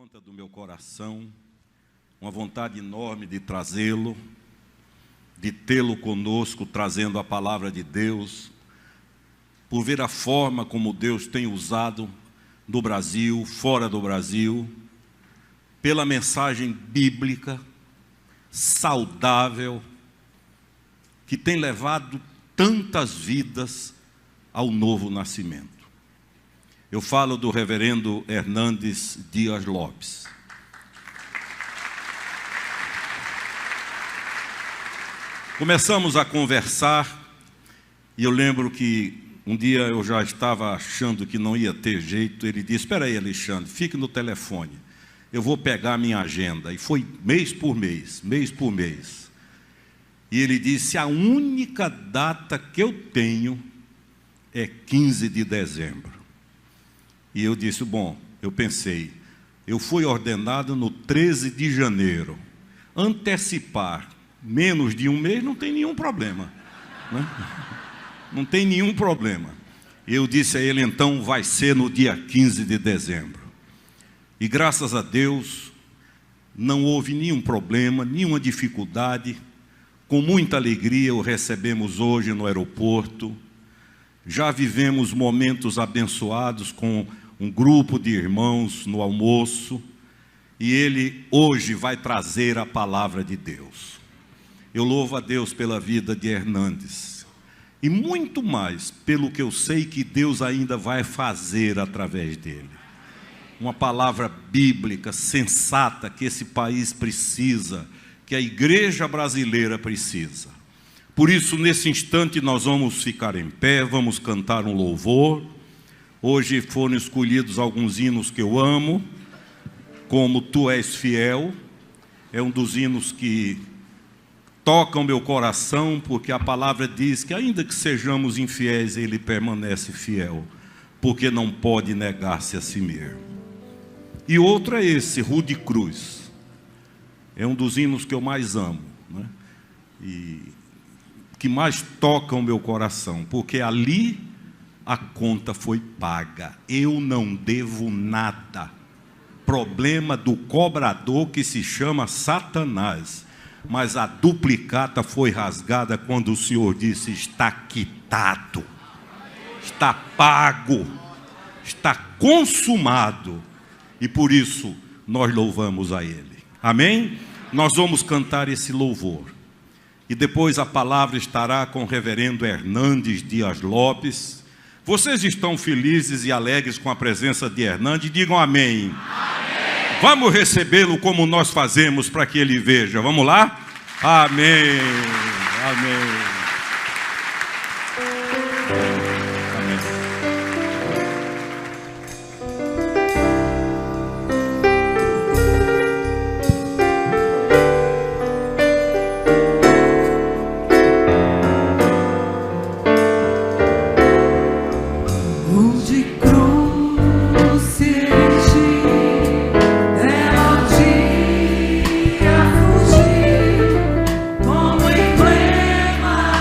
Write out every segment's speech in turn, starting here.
conta do meu coração, uma vontade enorme de trazê-lo, de tê-lo conosco, trazendo a palavra de Deus, por ver a forma como Deus tem usado no Brasil, fora do Brasil, pela mensagem bíblica, saudável, que tem levado tantas vidas ao novo nascimento. Eu falo do reverendo Hernandes Dias Lopes. Começamos a conversar e eu lembro que um dia eu já estava achando que não ia ter jeito. Ele disse: espera aí, Alexandre, fique no telefone, eu vou pegar a minha agenda. E foi mês por mês, mês por mês. E ele disse: a única data que eu tenho é 15 de dezembro. E eu disse: bom, eu pensei, eu fui ordenado no 13 de janeiro. Antecipar menos de um mês não tem nenhum problema, né? Não tem nenhum problema. Eu disse a ele: então vai ser no dia 15 de dezembro. E graças a Deus, não houve nenhum problema, nenhuma dificuldade. Com muita alegria o recebemos hoje no aeroporto. Já vivemos momentos abençoados com um grupo de irmãos no almoço. E ele hoje vai trazer a palavra de Deus. Eu louvo a Deus pela vida de Hernandes. E muito mais pelo que eu sei que Deus ainda vai fazer através dele. Uma palavra bíblica, sensata, que esse país precisa, que a igreja brasileira precisa. Por isso, nesse instante, nós vamos ficar em pé, vamos cantar um louvor. Hoje foram escolhidos alguns hinos que eu amo, como Tu És Fiel. É um dos hinos que tocam meu coração, porque a palavra diz que ainda que sejamos infiéis, Ele permanece fiel, porque não pode negar-se a si mesmo. E outro é esse, Rude Cruz. É um dos hinos que eu mais amo, né? E que mais tocam meu coração, porque ali a conta foi paga. Eu não devo nada. Problema do cobrador que se chama Satanás. Mas a duplicata foi rasgada quando o Senhor disse: está quitado, está pago, está consumado. E por isso nós louvamos a Ele. Amém? Nós vamos cantar esse louvor. E depois a palavra estará com o reverendo Hernandes Dias Lopes. Vocês estão felizes e alegres com a presença de Hernandes? Digam amém. Amém. Vamos recebê-lo como nós fazemos para que ele veja. Vamos lá? Amém. Amém. Como emblema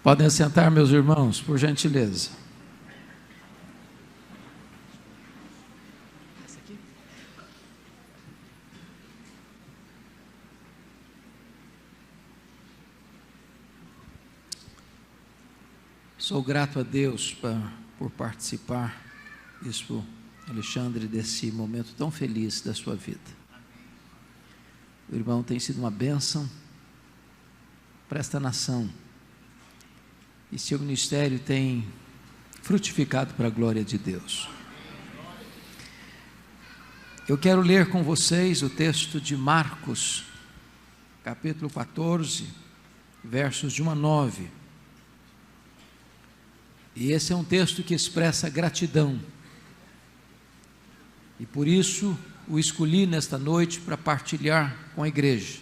Podem assentar, meus irmãos, por gentileza. Sou grato a Deus por participar, Bispo Alexandre, desse momento tão feliz da sua vida. O irmão tem sido uma bênção para esta nação. E seu ministério tem frutificado para a glória de Deus. Eu quero ler com vocês o texto de Marcos, capítulo 14, versos de 1 a 9. E esse é um texto que expressa gratidão. E por isso o escolhi nesta noite para partilhar com a igreja.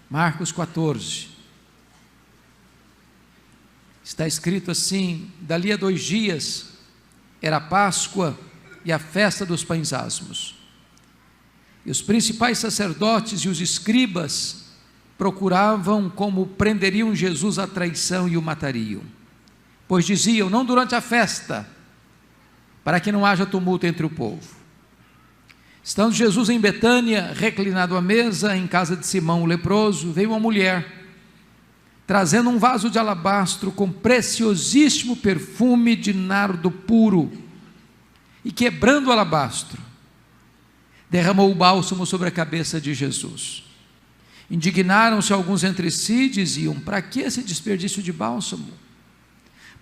Marcos 14. Está escrito assim: dali a 2 dias, era a Páscoa e a festa dos pães asmos. E os principais sacerdotes e os escribas procuravam como prenderiam Jesus à traição e o matariam. Pois diziam: não durante a festa, para que não haja tumulto entre o povo. Estando Jesus em Betânia, reclinado à mesa, em casa de Simão o leproso, veio uma mulher, trazendo um vaso de alabastro com preciosíssimo perfume de nardo puro, e quebrando o alabastro, derramou o bálsamo sobre a cabeça de Jesus. Indignaram-se alguns entre si e diziam: para que esse desperdício de bálsamo?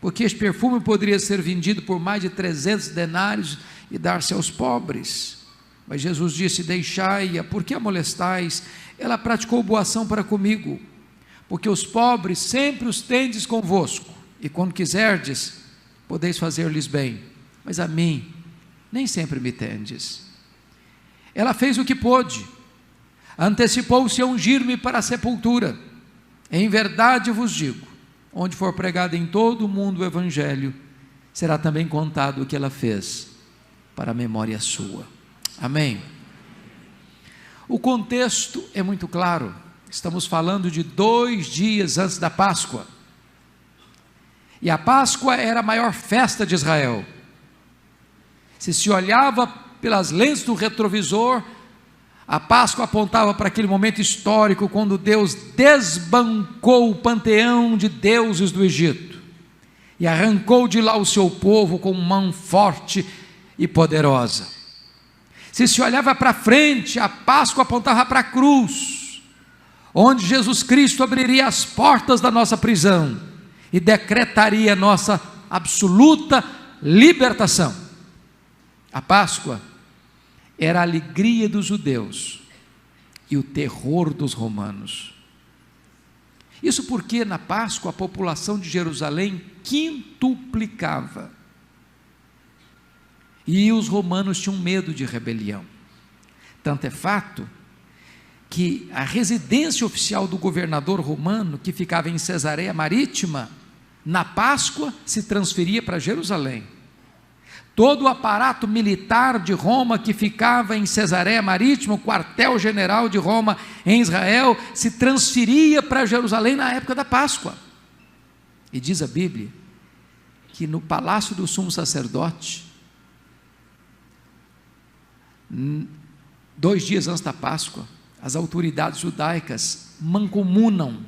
Porque este perfume poderia ser vendido por mais de 300 denários e dar-se aos pobres. Mas Jesus disse: deixai-a, por que a molestais? Ela praticou boa ação para comigo. Porque os pobres sempre os tendes convosco, e quando quiserdes, podeis fazer-lhes bem, mas a mim, nem sempre me tendes. Ela fez o que pôde, antecipou-se a ungir-me para a sepultura. Em verdade vos digo, onde for pregado em todo o mundo o Evangelho, será também contado o que ela fez, para a memória sua. Amém? O contexto é muito claro. Estamos falando de 2 dias antes da Páscoa. E a Páscoa era a maior festa de Israel. Se olhava pelas lentes do retrovisor, a Páscoa apontava para aquele momento histórico quando Deus desbancou o panteão de deuses do Egito e arrancou de lá o seu povo com mão forte e poderosa. Se olhava para frente, a Páscoa apontava para a cruz, onde Jesus Cristo abriria as portas da nossa prisão e decretaria a nossa absoluta libertação. A Páscoa era a alegria dos judeus e o terror dos romanos. Isso porque na Páscoa a população de Jerusalém quintuplicava. E os romanos tinham medo de rebelião. Tanto é fato que a residência oficial do governador romano, que ficava em Cesareia Marítima, na Páscoa se transferia para Jerusalém. Todo o aparato militar de Roma que ficava em Cesareia Marítima, o quartel-general de Roma em Israel, se transferia para Jerusalém na época da Páscoa. E diz a Bíblia que no palácio do sumo sacerdote, 2 dias antes da Páscoa, as autoridades judaicas mancomunam,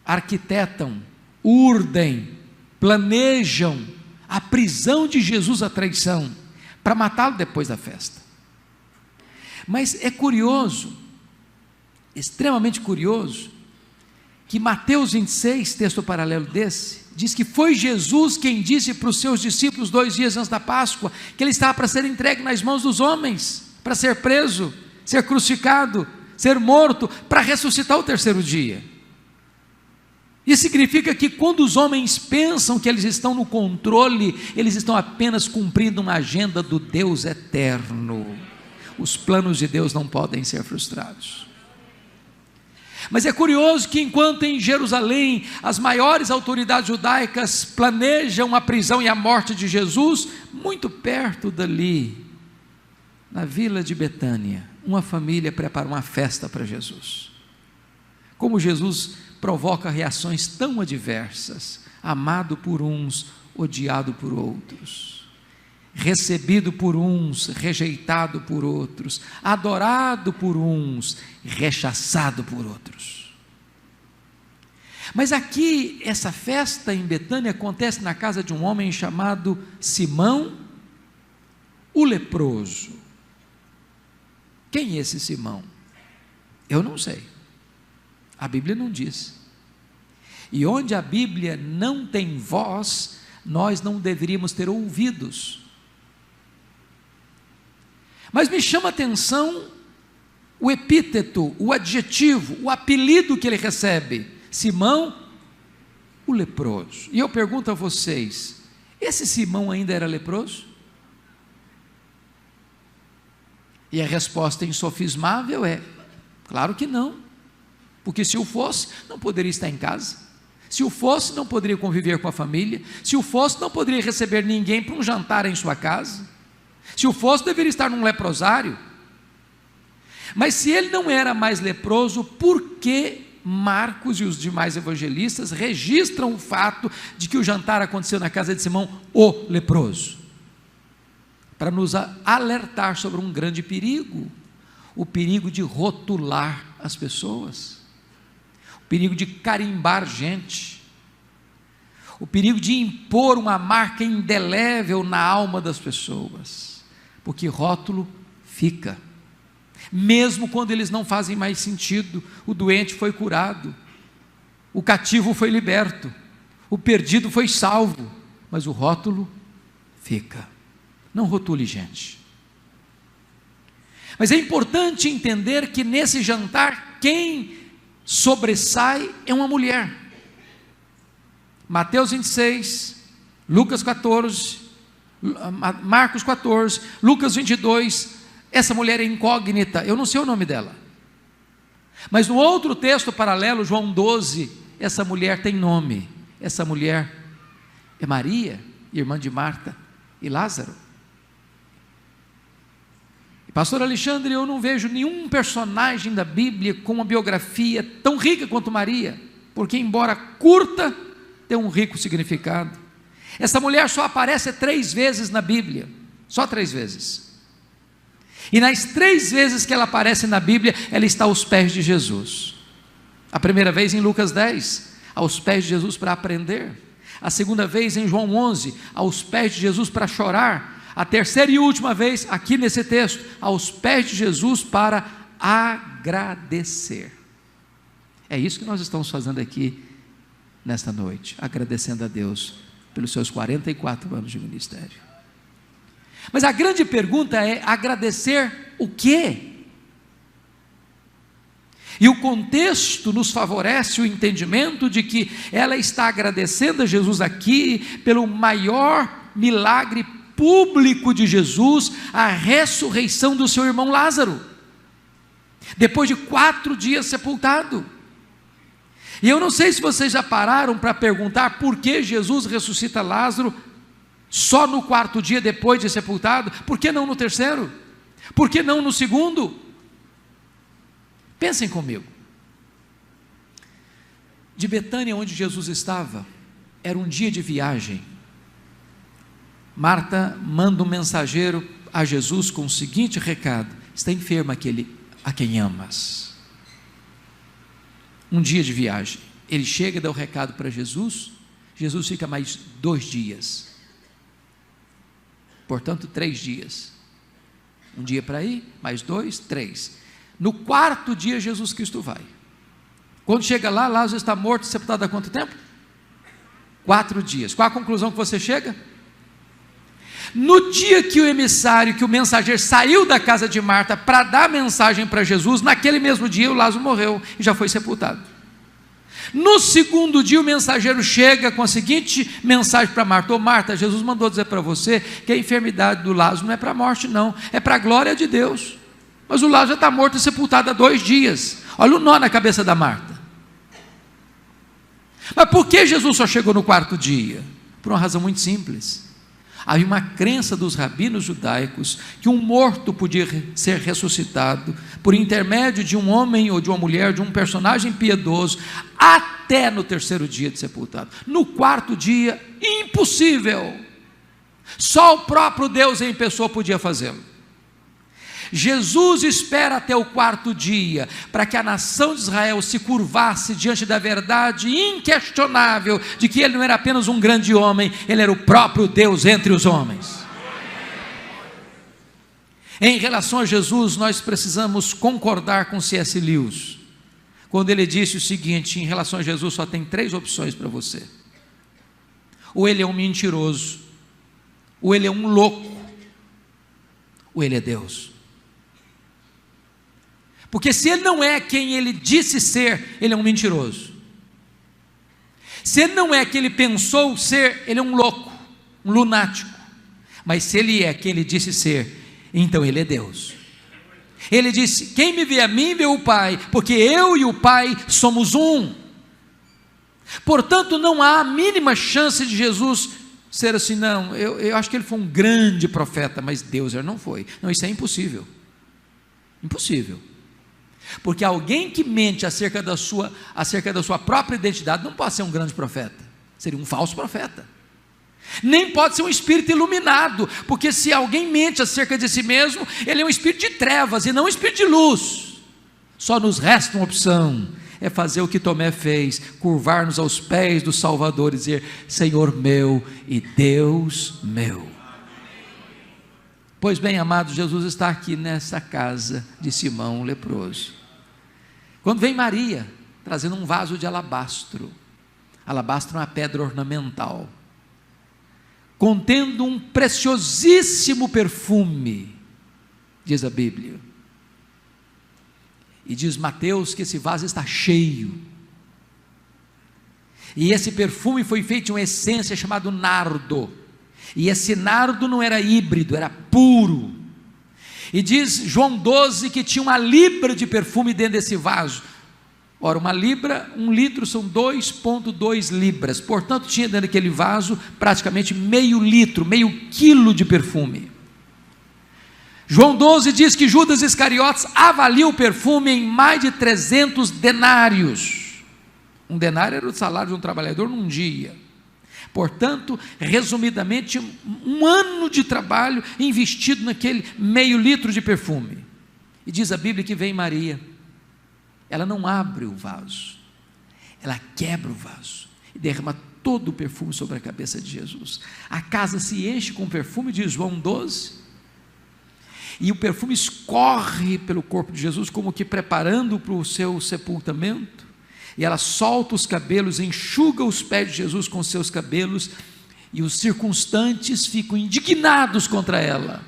arquitetam urdem, planejam a prisão de Jesus, a traição, para matá-lo depois da festa. Mas é curioso, extremamente curioso, que Mateus 26, texto paralelo desse, diz que foi Jesus quem disse para os seus discípulos 2 dias antes da Páscoa, que ele estava para ser entregue nas mãos dos homens, para ser preso, ser crucificado, ser morto, para ressuscitar o terceiro dia. Isso significa que quando os homens pensam que eles estão no controle, eles estão apenas cumprindo uma agenda do Deus eterno. Os planos de Deus não podem ser frustrados. Mas é curioso que enquanto em Jerusalém as maiores autoridades judaicas planejam a prisão e a morte de Jesus, muito perto dali, na vila de Betânia, uma família prepara uma festa para Jesus. Como Jesus provoca reações tão adversas, amado por uns, odiado por outros, recebido por uns, rejeitado por outros, adorado por uns, rechaçado por outros. Mas aqui, essa festa em Betânia acontece na casa de um homem chamado Simão, o leproso. Quem é esse Simão? Eu não sei. A Bíblia não diz. E onde a Bíblia não tem voz, nós não deveríamos ter ouvidos. Mas me chama a atenção o epíteto, o adjetivo, o apelido que ele recebe: Simão, o leproso. E eu pergunto a vocês, esse Simão ainda era leproso? E a resposta insofismável é: claro que não, porque se o fosse, não poderia estar em casa, se o fosse, não poderia conviver com a família, se o fosse, não poderia receber ninguém para um jantar em sua casa, se o fosse, deveria estar num leprosário. Mas se ele não era mais leproso, por que Marcos e os demais evangelistas registram o fato de que o jantar aconteceu na casa de Simão, o leproso? Para nos alertar sobre um grande perigo, o perigo de rotular as pessoas, o perigo de carimbar gente, o perigo de impor uma marca indelével na alma das pessoas, porque rótulo fica, mesmo quando eles não fazem mais sentido. O doente foi curado, o cativo foi liberto, o perdido foi salvo, mas o rótulo fica. Não rotule gente. Mas é importante entender que nesse jantar, quem sobressai é uma mulher. Mateus 26, Lucas 14, Marcos 14, Lucas 22, essa mulher é incógnita, eu não sei o nome dela. Mas no outro texto paralelo, João 12, essa mulher tem nome. Essa mulher é Maria, irmã de Marta e Lázaro. Pastor Alexandre, eu não vejo nenhum personagem da Bíblia com uma biografia tão rica quanto Maria, porque embora curta, tem um rico significado. Essa mulher só aparece 3 vezes na Bíblia, só 3 vezes. E nas 3 vezes que ela aparece na Bíblia, ela está aos pés de Jesus. A primeira vez em Lucas 10, aos pés de Jesus para aprender. A segunda vez em João 11, aos pés de Jesus para chorar. A terceira e última vez, aqui nesse texto, aos pés de Jesus para agradecer. É isso que nós estamos fazendo aqui nesta noite, agradecendo a Deus pelos seus 44 anos de ministério. Mas a grande pergunta é: agradecer o quê? E o contexto nos favorece o entendimento de que ela está agradecendo a Jesus aqui pelo maior milagre público de Jesus, a ressurreição do seu irmão Lázaro, depois de 4 dias sepultado. E eu não sei se vocês já pararam para perguntar por que Jesus ressuscita Lázaro só no 4º dia depois de sepultado. Por que não no 3º? Por que não no 2º? Pensem comigo. De Betânia, onde Jesus estava, era um dia de viagem. Marta manda um mensageiro a Jesus com o seguinte recado: está enfermo aquele a quem amas. Um dia de viagem. Ele chega, dá o recado para Jesus, Jesus fica mais 2 dias, portanto 3 dias, um dia para ir, mais 2, 3, no 4º dia Jesus Cristo vai. Quando chega lá, Lázaro está morto, sepultado há quanto tempo? 4 dias. Qual a conclusão que você chega? No dia que o emissário, que o mensageiro saiu da casa de Marta para dar mensagem para Jesus, naquele mesmo dia o Lázaro morreu e já foi sepultado. No 2º dia o mensageiro chega com a seguinte mensagem para Marta: ô Marta, Jesus mandou dizer para você que a enfermidade do Lázaro não é para a morte não, é para a glória de Deus, mas o Lázaro já está morto e sepultado há 2 dias. Olha o nó na cabeça da Marta. Mas por que Jesus só chegou no 4º dia? Por uma razão muito simples. Havia uma crença dos rabinos judaicos que um morto podia ser ressuscitado por intermédio de um homem ou de uma mulher, de um personagem piedoso, até no 3º dia de sepultado. No 4º dia, impossível. Só o próprio Deus em pessoa podia fazê-lo. Jesus espera até o 4º dia, para que a nação de Israel se curvasse diante da verdade inquestionável, de que ele não era apenas um grande homem, ele era o próprio Deus entre os homens. Em relação a Jesus, nós precisamos concordar com C.S. Lewis, quando ele disse o seguinte: em relação a Jesus só tem 3 opções para você: ou ele é um mentiroso, ou ele é um louco, ou ele é Deus. Porque se ele não é quem ele disse ser, ele é um mentiroso. Se ele não é quem ele pensou ser, ele é um louco, um lunático. Mas se ele é quem ele disse ser, então ele é Deus. Ele disse: quem me vê a mim, vê o Pai, porque eu e o Pai somos um. Portanto, não há a mínima chance de Jesus ser assim, não, eu acho que ele foi um grande profeta, mas Deus ele não foi. Não, isso é impossível. Impossível. Porque alguém que mente acerca da sua própria identidade não pode ser um grande profeta, seria um falso profeta. Nem pode ser um espírito iluminado, porque se alguém mente acerca de si mesmo, ele é um espírito de trevas e não um espírito de luz. Só nos resta uma opção: é fazer o que Tomé fez, curvar-nos aos pés do Salvador e dizer: Senhor meu e Deus meu. Pois bem, amados, Jesus está aqui nessa casa de Simão o leproso. Quando vem Maria, trazendo um vaso de alabastro. Alabastro é uma pedra ornamental, contendo um preciosíssimo perfume, diz a Bíblia. E diz Mateus que esse vaso está cheio. E esse perfume foi feito de uma essência chamada nardo. E esse nardo não era híbrido, era puro. E diz João 12 que tinha 1 libra de perfume dentro desse vaso. Ora, 1 libra, 1 litro são 2,2 libras. Portanto, tinha dentro daquele vaso praticamente meio litro, meio quilo de perfume. João 12 diz que Judas Iscariotes avalia o perfume em mais de 300 denários. Um denário era o salário de um trabalhador num dia. Portanto, resumidamente, 1 ano de trabalho investido naquele meio litro de perfume. E diz a Bíblia que vem Maria, ela não abre o vaso, ela quebra o vaso e derrama todo o perfume sobre a cabeça de Jesus. A casa se enche com perfume, diz João 12, e o perfume escorre pelo corpo de Jesus, como que preparando para o seu sepultamento. E ela solta os cabelos, enxuga os pés de Jesus com seus cabelos, e os circunstantes ficam indignados contra ela,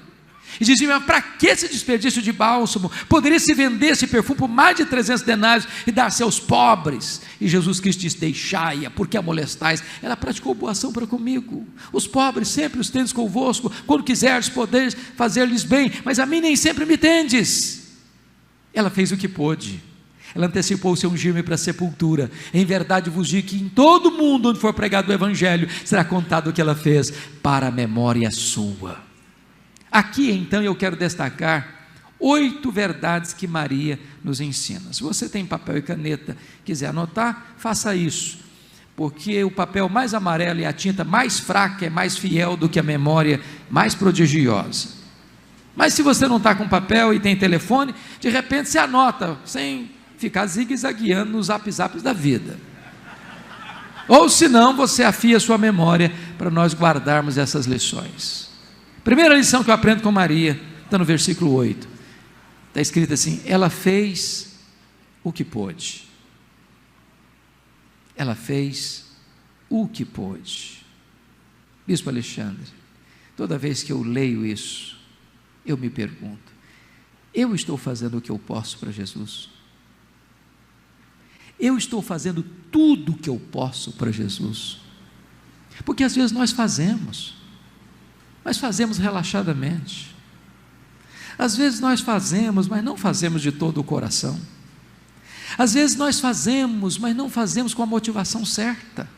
e dizem: mas para que esse desperdício de bálsamo? Poderia se vender esse perfume por mais de 300 denários e dar-se aos pobres. E Jesus Cristo diz: deixai-a, porque a molestais, ela praticou boa ação para comigo. Os pobres sempre os tendes convosco, quando quiseres poderes fazer-lhes bem, mas a mim nem sempre me tendes. Ela fez o que pôde. Ela antecipou o seu ungir-me para a sepultura. Em verdade vos digo que em todo mundo onde for pregado o Evangelho, será contado o que ela fez, para a memória sua. Aqui então eu quero destacar 8 verdades que Maria nos ensina. Se você tem papel e caneta, quiser anotar, faça isso, porque o papel mais amarelo e a tinta mais fraca é mais fiel do que a memória mais prodigiosa. Mas se você não está com papel e tem telefone, de repente você anota, sem ficar zigue-zagueando nos zap-zaps da vida. Ou se não, você afia a sua memória para nós guardarmos essas lições. Primeira lição que eu aprendo com Maria, está no versículo 8. Está escrito assim: ela fez o que pôde. Ela fez o que pôde. Bispo Alexandre, toda vez que eu leio isso, eu me pergunto: eu estou fazendo o que eu posso para Jesus? Eu estou fazendo tudo o que eu posso para Jesus? Porque às vezes nós fazemos, mas fazemos relaxadamente. Às vezes nós fazemos, mas não fazemos de todo o coração. Às vezes nós fazemos, mas não fazemos com a motivação certa.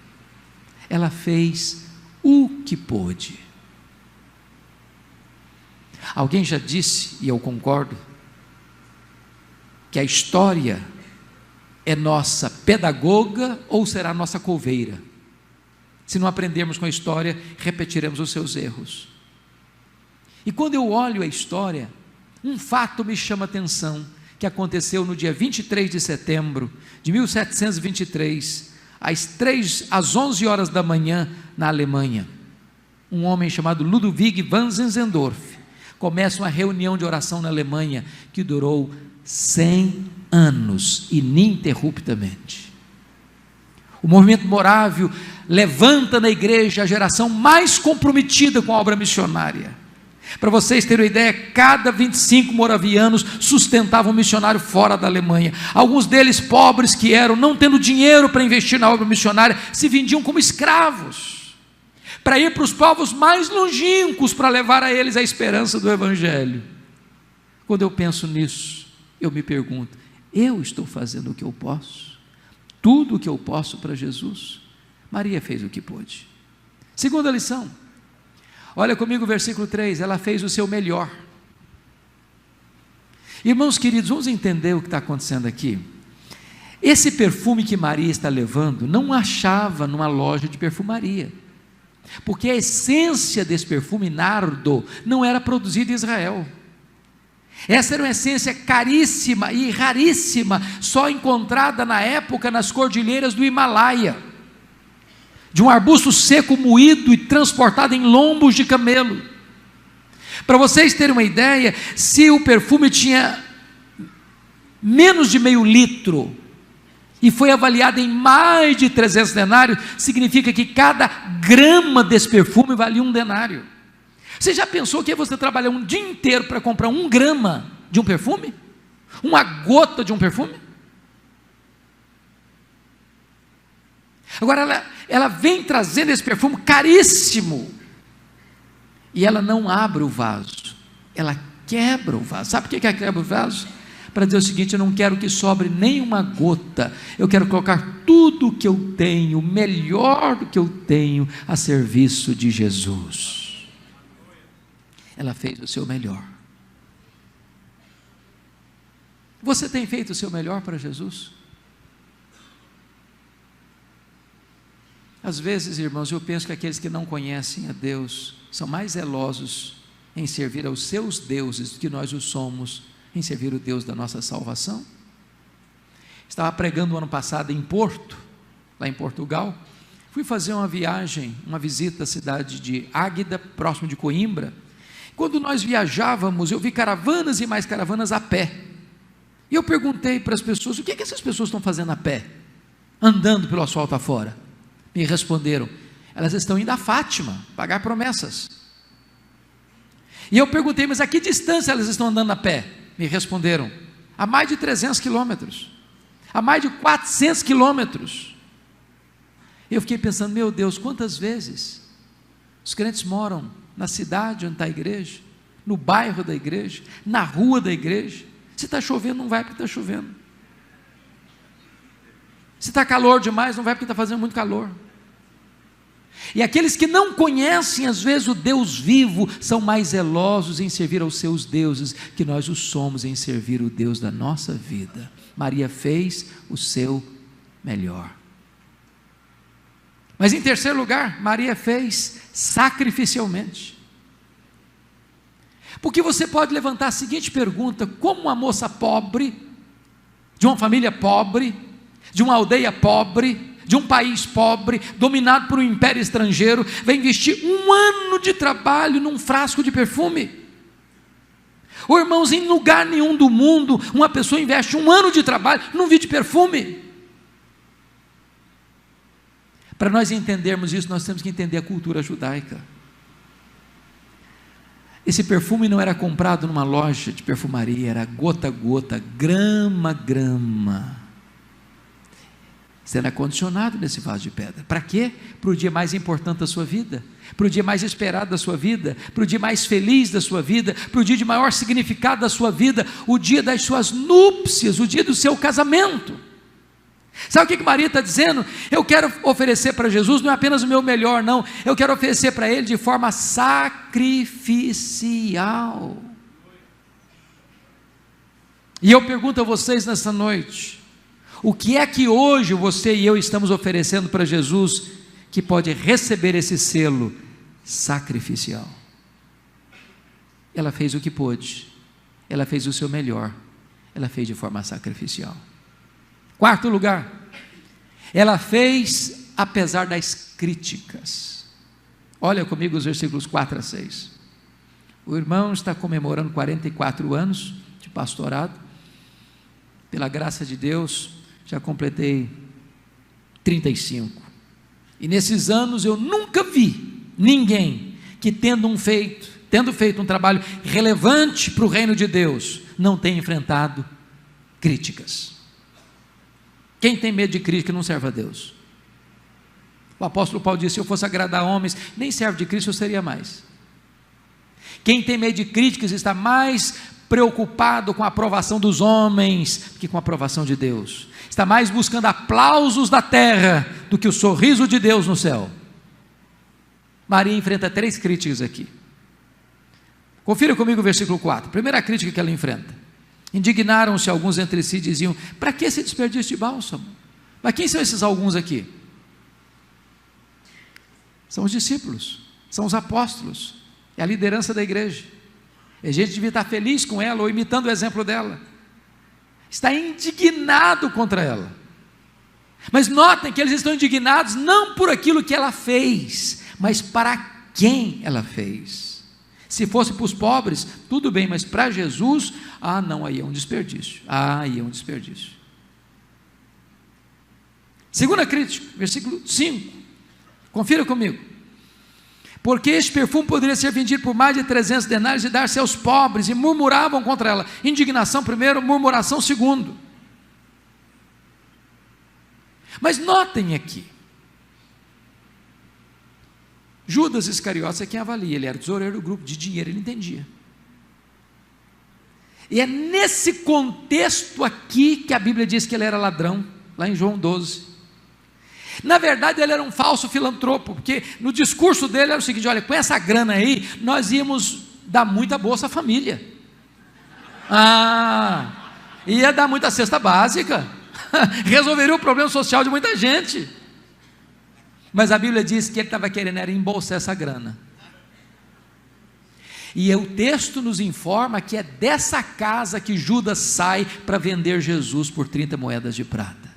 Ela fez o que pôde. Alguém já disse, e eu concordo, que a história é nossa pedagoga ou será nossa coveira. Se não aprendermos com a história, repetiremos os seus erros. E quando eu olho a história, um fato me chama a atenção, que aconteceu no dia 23 de setembro de 1723, às 11 horas da manhã, na Alemanha. Um homem chamado Ludwig van Zinzendorf começa uma reunião de oração na Alemanha, que durou 100 anos, ininterruptamente. O movimento morávio levanta na igreja a geração mais comprometida com a obra missionária. Para vocês terem uma ideia, cada 25 moravianos sustentavam um missionário fora da Alemanha. Alguns deles, pobres que eram, não tendo dinheiro para investir na obra missionária, se vendiam como escravos, para ir para os povos mais longínquos, para levar a eles a esperança do Evangelho. Quando eu penso nisso, eu me pergunto: eu estou fazendo o que eu posso? Tudo o que eu posso para Jesus? Maria fez o que pôde. Segunda lição, olha comigo o versículo 3, ela fez o seu melhor. Irmãos queridos, vamos entender o que está acontecendo aqui. Esse perfume que Maria está levando, não achava numa loja de perfumaria, porque a essência desse perfume, nardo, não era produzida em Israel. Essa era uma essência caríssima e raríssima, só encontrada na época nas cordilheiras do Himalaia, de um arbusto seco moído e transportado em lombos de camelo. Para vocês terem uma ideia, se o perfume tinha menos de meio litro e foi avaliado em mais de 300 denários, significa que cada grama desse perfume valia 1 denário. Você já pensou que você trabalhar um dia inteiro para comprar 1 grama de um perfume? Uma gota de um perfume? Agora ela vem trazendo esse perfume caríssimo, e ela não abre o vaso, ela quebra o vaso. Sabe por que ela quebra o vaso? Para dizer o seguinte: eu não quero que sobre nenhuma gota, eu quero colocar tudo o que eu tenho, o melhor do que eu tenho, a serviço de Jesus. Ela fez o seu melhor. Você tem feito o seu melhor para Jesus? Às vezes, irmãos, eu penso que aqueles que não conhecem a Deus são mais zelosos em servir aos seus deuses do que nós o somos em servir o Deus da nossa salvação. Estava pregando o ano passado em Porto, lá em Portugal. Fui fazer uma viagem, uma visita à cidade de Águeda, próximo de Coimbra. Quando nós viajávamos, eu vi caravanas e mais caravanas a pé. E eu perguntei para as pessoas: o que é que essas pessoas estão fazendo a pé, andando pelo asfalto afora? Me responderam: elas estão indo a Fátima, pagar promessas. E eu perguntei: mas a que distância elas estão andando a pé? Me responderam: a mais de 300 quilômetros, a mais de 400 quilômetros. Eu fiquei pensando: meu Deus, quantas vezes os crentes moram na cidade onde está a igreja, no bairro da igreja, na rua da igreja. Se está chovendo, não vai porque está chovendo. Se está calor demais, não vai porque está fazendo muito calor. E aqueles que não conhecem, às vezes, o Deus vivo, são mais zelosos em servir aos seus deuses, que nós o somos em servir o Deus da nossa vida. Maria fez o seu melhor. Mas em terceiro lugar, Maria fez sacrificialmente. Porque você pode levantar a seguinte pergunta: como uma moça pobre, de uma família pobre, de uma aldeia pobre, de um país pobre, dominado por um império estrangeiro, vai investir 1 ano de trabalho num frasco de perfume? Ô irmãos, em lugar nenhum do mundo, uma pessoa investe 1 ano de trabalho num vidro de perfume. Para nós entendermos isso, nós temos que entender a cultura judaica. Esse perfume não era comprado numa loja de perfumaria, era gota a gota, grama a grama, sendo acondicionado nesse vaso de pedra. Para quê? Para o dia mais importante da sua vida, para o dia mais esperado da sua vida, para o dia mais feliz da sua vida, para o dia de maior significado da sua vida, o dia das suas núpcias, o dia do seu casamento. Sabe o que Maria está dizendo? Eu quero oferecer para Jesus não é apenas o meu melhor, não, eu quero oferecer para Ele de forma sacrificial. E eu pergunto a vocês nessa noite, o que é que hoje você e eu estamos oferecendo para Jesus, que pode receber esse selo sacrificial? Ela fez o que pôde, ela fez o seu melhor, ela fez de forma sacrificial. 4º lugar, ela fez apesar das críticas. Olha comigo os versículos 4 a 6. O irmão está comemorando 44 anos de pastorado. Pela graça de Deus, já completei 35. E nesses anos eu nunca vi ninguém que tendo feito um trabalho relevante para o reino de Deus, não tenha enfrentado críticas. Quem tem medo de crítica não serve a Deus. O apóstolo Paulo disse: se eu fosse agradar homens, nem servo de Cristo eu seria mais. Quem tem medo de críticas está mais preocupado com a aprovação dos homens que com a aprovação de Deus. Está mais buscando aplausos da terra do que o sorriso de Deus no céu. Maria enfrenta 3 críticas aqui. Confira comigo o versículo 4. Primeira crítica que ela enfrenta: indignaram-se alguns entre si e diziam: para que esse desperdício de bálsamo? Mas quem são esses alguns aqui? São os discípulos, são os apóstolos, é a liderança da igreja. A gente devia estar feliz com ela, ou imitando o exemplo dela. Está indignado contra ela. Mas notem que eles estão indignados não por aquilo que ela fez, mas para quem ela fez. Se fosse para os pobres, tudo bem, mas para Jesus, não, aí é um desperdício. Aí é um desperdício. Segunda crítica, versículo 5. Confira comigo. Porque este perfume poderia ser vendido por mais de 300 denários e dar-se aos pobres, e murmuravam contra ela. Indignação primeiro, murmuração segundo. Mas notem aqui, Judas Iscariotes é quem avalia, ele era o tesoureiro do grupo, de dinheiro ele entendia. E é nesse contexto aqui que a Bíblia diz que ele era ladrão, lá em João 12. Na verdade ele era um falso filantropo, porque no discurso dele era o seguinte: olha, com essa grana aí, nós íamos dar muita bolsa família. Ia dar muita cesta básica, resolveria o problema social de muita gente. Mas a Bíblia diz que ele estava querendo era embolsar essa grana. E o texto nos informa que é dessa casa que Judas sai para vender Jesus por 30 moedas de prata.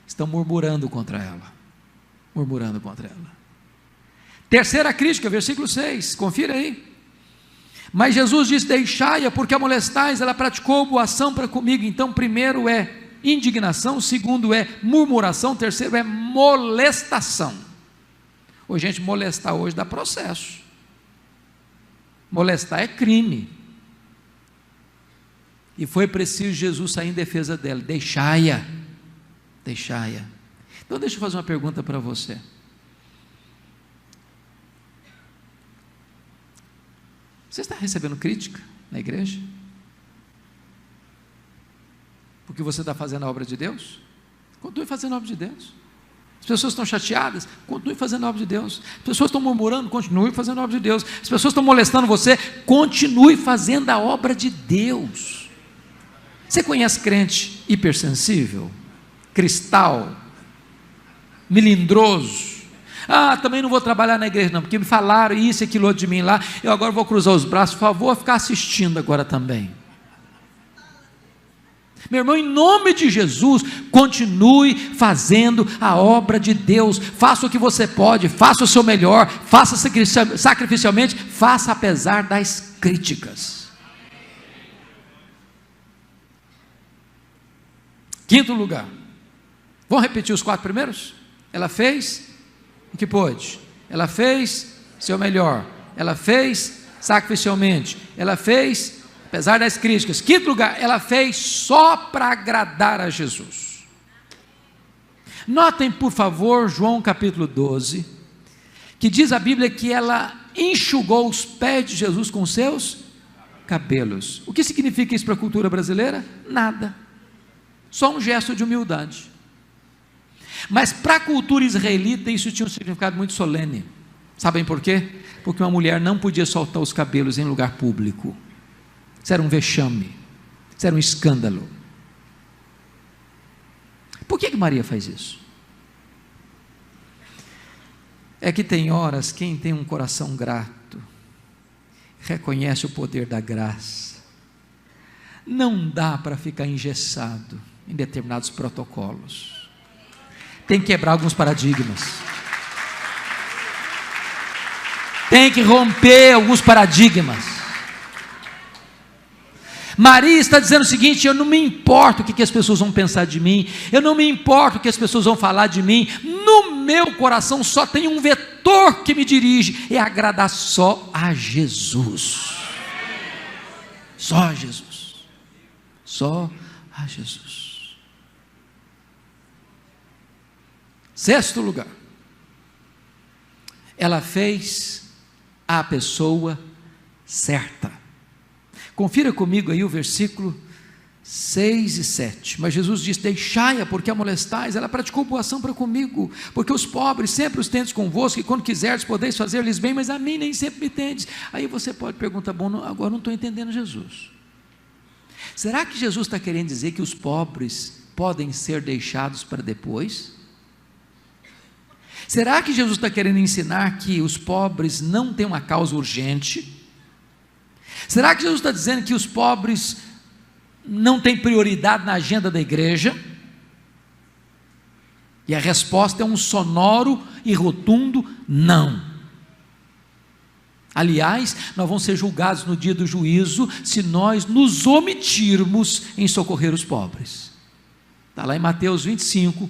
Estão murmurando contra ela. Murmurando contra ela. Terceira crítica, versículo 6, confira aí. Mas Jesus disse: deixai-a, porque a molestais, ela praticou boa ação para comigo. Então, primeiro é indignação, segundo é murmuração, terceiro é molestação. Hoje, gente, molestar hoje dá processo. Molestar é crime. E foi preciso Jesus sair em defesa dela. Deixai-a. Deixai-a. Então deixa eu fazer uma pergunta para você. Você está recebendo crítica na igreja? Porque você está fazendo a obra de Deus? Continue fazendo a obra de Deus. As pessoas estão chateadas? Continue fazendo a obra de Deus. As pessoas estão murmurando? Continue fazendo a obra de Deus. As pessoas estão molestando você? Continue fazendo a obra de Deus. Você conhece crente hipersensível? Cristal? Melindroso? Também não vou trabalhar na igreja não, porque me falaram isso e aquilo outro de mim lá, eu agora vou cruzar os braços, por favor, ficar assistindo agora também. Meu irmão, em nome de Jesus, continue fazendo a obra de Deus, faça o que você pode, faça o seu melhor, faça sacrificialmente, faça apesar das críticas. Quinto lugar, vamos repetir os 4 primeiros? Ela fez o que pôde, ela fez seu melhor, ela fez sacrificialmente, ela fez apesar das críticas. Quinto lugar, ela fez só para agradar a Jesus. Notem, por favor, João capítulo 12, que diz a Bíblia que ela enxugou os pés de Jesus com seus cabelos. O que significa isso para a cultura brasileira? Nada, só um gesto de humildade. Mas para a cultura israelita isso tinha um significado muito solene. Sabem por quê? Porque uma mulher não podia soltar os cabelos em lugar público. Isso era um vexame, isso era um escândalo. Por que Maria faz isso? É que tem horas, quem tem um coração grato, reconhece o poder da graça. Não dá para ficar engessado em determinados protocolos. Tem que quebrar alguns paradigmas. Tem que romper alguns paradigmas. Maria está dizendo o seguinte: eu não me importo o que as pessoas vão pensar de mim, eu não me importo o que as pessoas vão falar de mim, no meu coração só tem um vetor que me dirige, é agradar só a Jesus, só a Jesus, só a Jesus. Sexto lugar, ela fez a pessoa certa. Confira comigo aí o versículo 6 e 7. Mas Jesus disse: deixai-a, porque a molestais, ela praticou boa ação para comigo, porque os pobres sempre os tendes convosco, e quando quiserdes podeis fazer-lhes bem, mas a mim nem sempre me tendes. Aí você pode perguntar: bom, agora não estou entendendo Jesus. Será que Jesus está querendo dizer que os pobres podem ser deixados para depois? Será que Jesus está querendo ensinar que os pobres não têm uma causa urgente? Será que Jesus está dizendo que os pobres não têm prioridade na agenda da igreja? E a resposta é um sonoro e rotundo não. Aliás, nós vamos ser julgados no dia do juízo se nós nos omitirmos em socorrer os pobres. Está lá em Mateus 25,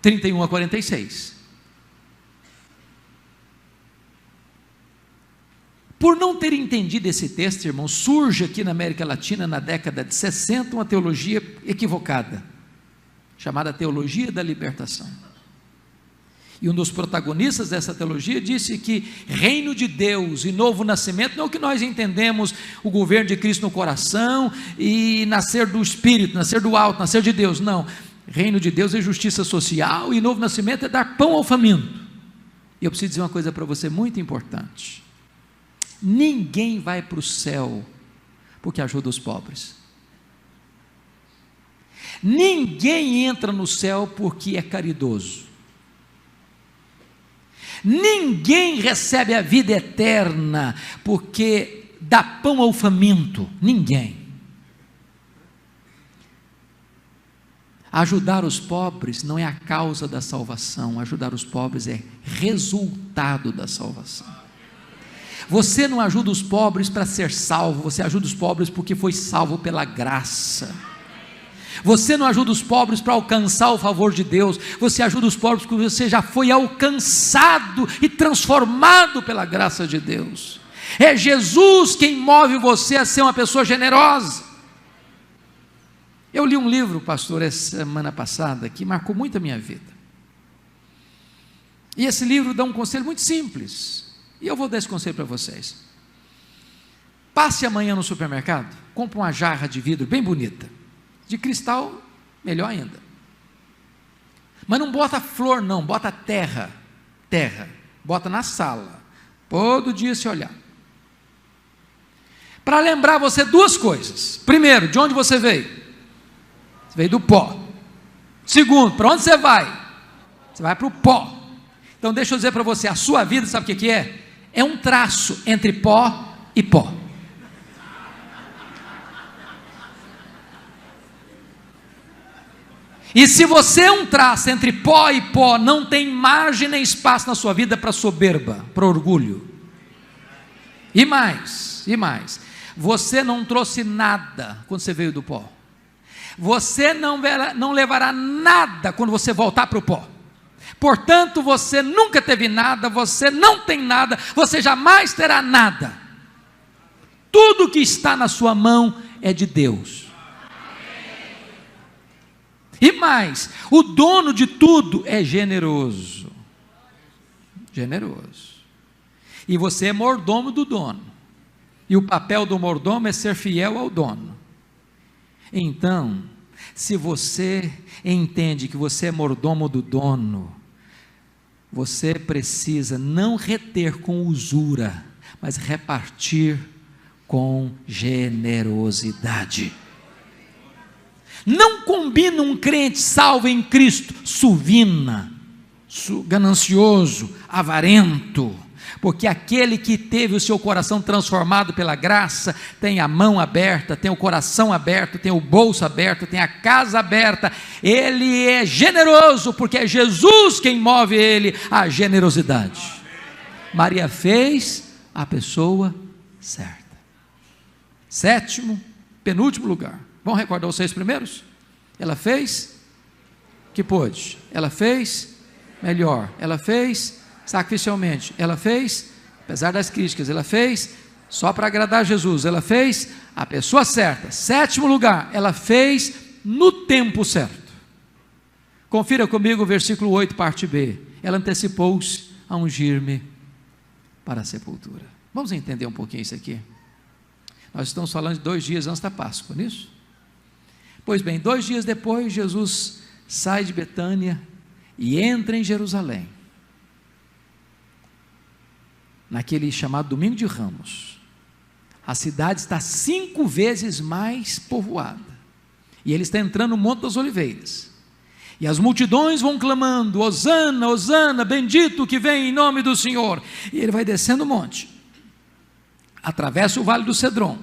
31 a 46. Por não ter entendido esse texto, irmão, surge aqui na América Latina, na década de 60, uma teologia equivocada, chamada teologia da libertação. E um dos protagonistas dessa teologia disse que reino de Deus e novo nascimento não é o que nós entendemos, o governo de Cristo no coração e nascer do Espírito, nascer do alto, nascer de Deus. Não, reino de Deus é justiça social e novo nascimento é dar pão ao faminto. E eu preciso dizer uma coisa para você muito importante: ninguém vai para o céu porque ajuda os pobres. Ninguém entra no céu porque é caridoso. Ninguém recebe a vida eterna porque dá pão ao faminto. Ninguém. Ajudar os pobres não é a causa da salvação. Ajudar os pobres é resultado da salvação. Você não ajuda os pobres para ser salvo, você ajuda os pobres porque foi salvo pela graça. Você não ajuda os pobres para alcançar o favor de Deus, você ajuda os pobres porque você já foi alcançado e transformado pela graça de Deus. É Jesus quem move você a ser uma pessoa generosa. Eu li um livro, pastor, essa semana passada, que marcou muito a minha vida. E esse livro dá um conselho muito simples. E eu vou dar esse conselho para vocês. Passe amanhã no supermercado, compre uma jarra de vidro bem bonita, de cristal, melhor ainda. Mas não bota flor não, bota terra, bota na sala, todo dia se olhar. Para lembrar você duas coisas: primeiro, de onde você veio? Você veio do pó. Segundo, para onde você vai? Você vai para o pó. Então deixa eu dizer para você, a sua vida, sabe o que é? É um traço entre pó e pó. E se você é um traço entre pó e pó, não tem margem nem espaço na sua vida para soberba, para orgulho. E mais, você não trouxe nada quando você veio do pó. Você não levará nada quando você voltar para o pó. Portanto, você nunca teve nada, você não tem nada, você jamais terá nada. Tudo que está na sua mão é de Deus. E mais, o dono de tudo é generoso. Generoso. E você é mordomo do dono. E o papel do mordomo é ser fiel ao dono. Então, se você entende que você é mordomo do dono, você precisa não reter com usura, mas repartir com generosidade. Não combina um crente salvo em Cristo, suvina, ganancioso, avarento, porque aquele que teve o seu coração transformado pela graça, tem a mão aberta, tem o coração aberto, tem o bolso aberto, tem a casa aberta, ele é generoso, porque é Jesus quem move ele à generosidade. Maria fez a pessoa certa. Sétimo, penúltimo lugar, vamos recordar os 6 primeiros? Ela fez o que pôde, ela fez melhor, ela fez sacrificialmente, ela fez, apesar das críticas, ela fez só para agradar Jesus, ela fez a pessoa certa. Sétimo lugar, ela fez no tempo certo. Confira comigo o versículo 8, parte B. Ela antecipou-se a ungir-me para a sepultura. Vamos entender um pouquinho isso aqui. Nós estamos falando de 2 dias antes da Páscoa, não é isso? Pois bem, 2 dias depois, Jesus sai de Betânia e entra em Jerusalém, naquele chamado Domingo de Ramos. A cidade está 5 vezes mais povoada, e ele está entrando no Monte das Oliveiras, e as multidões vão clamando: Hosana, Hosana, bendito que vem em nome do Senhor. E ele vai descendo o monte, atravessa o Vale do Cedron,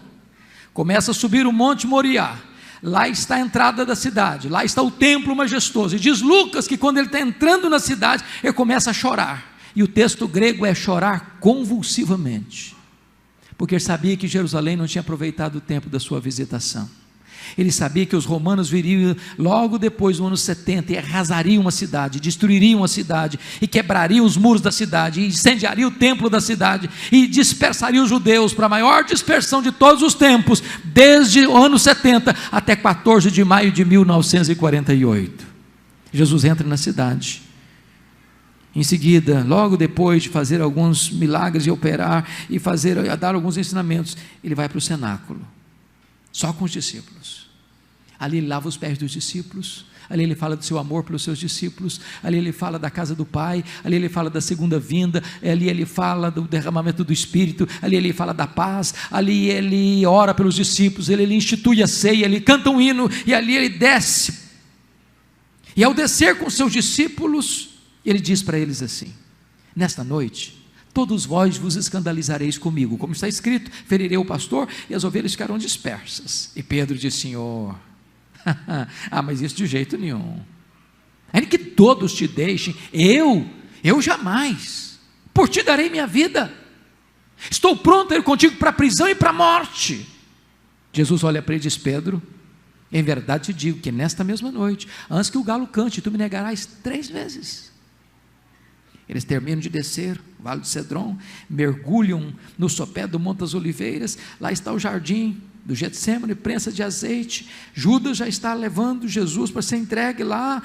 começa a subir o Monte Moriá. Lá está a entrada da cidade, lá está o templo majestoso, e diz Lucas que quando ele está entrando na cidade, ele começa a chorar, e o texto grego é chorar convulsivamente, porque ele sabia que Jerusalém não tinha aproveitado o tempo da sua visitação. Ele sabia que os romanos viriam logo depois, no ano 70, e arrasariam a cidade, destruiriam a cidade, e quebrariam os muros da cidade, e incendiariam o templo da cidade, e dispersariam os judeus para a maior dispersão de todos os tempos, desde o ano 70 até 14 de maio de 1948. Jesus entra na cidade. Em seguida, logo depois de fazer alguns milagres e operar, e dar alguns ensinamentos, ele vai para o cenáculo, só com os discípulos. Ali ele lava os pés dos discípulos, ali ele fala do seu amor pelos seus discípulos, ali ele fala da casa do Pai, ali ele fala da segunda vinda, ali ele fala do derramamento do Espírito, ali ele fala da paz, ali ele ora pelos discípulos, ele institui a ceia, ele canta um hino, e ali ele desce, e ao descer com seus discípulos, ele diz para eles assim: nesta noite, todos vós vos escandalizareis comigo, como está escrito, ferirei o pastor e as ovelhas ficarão dispersas. E Pedro diz: Senhor, mas isso de jeito nenhum, ainda que todos te deixem, eu jamais, por ti darei minha vida, estou pronto a ir contigo para a prisão e para a morte. Jesus olha para ele e diz: Pedro, em verdade te digo que nesta mesma noite, antes que o galo cante, tu me negarás 3 vezes. Eles terminam de descer o Vale do Cedron, mergulham no sopé do Monte das Oliveiras. Lá está o jardim do Getsêmani, prensa de azeite. Judas já está levando Jesus para ser entregue lá,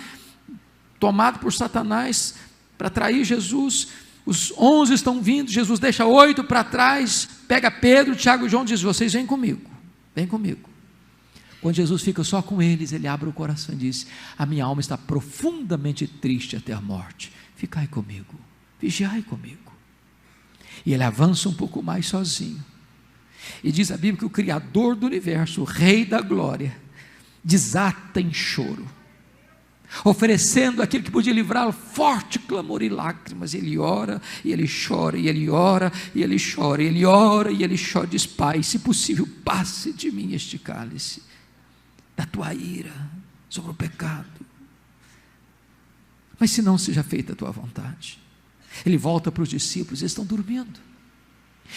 tomado por Satanás para trair Jesus. Os 11 estão vindo, Jesus deixa 8 para trás, pega Pedro, Tiago e João e diz: vocês vêm comigo, vem comigo. Quando Jesus fica só com eles, ele abre o coração e diz: a minha alma está profundamente triste até a morte, ficai comigo, vigiai comigo. E ele avança um pouco mais sozinho, e diz a Bíblia que o Criador do universo, o Rei da glória, desata em choro, oferecendo aquilo que podia livrá-lo, forte clamor e lágrimas. Ele ora, e ele chora, e ele ora, e ele chora, e ele ora, e ele chora, diz: Pai, se possível, passe de mim este cálice da tua ira sobre o pecado, mas se não, seja feita a tua vontade. Ele volta para os discípulos, eles estão dormindo.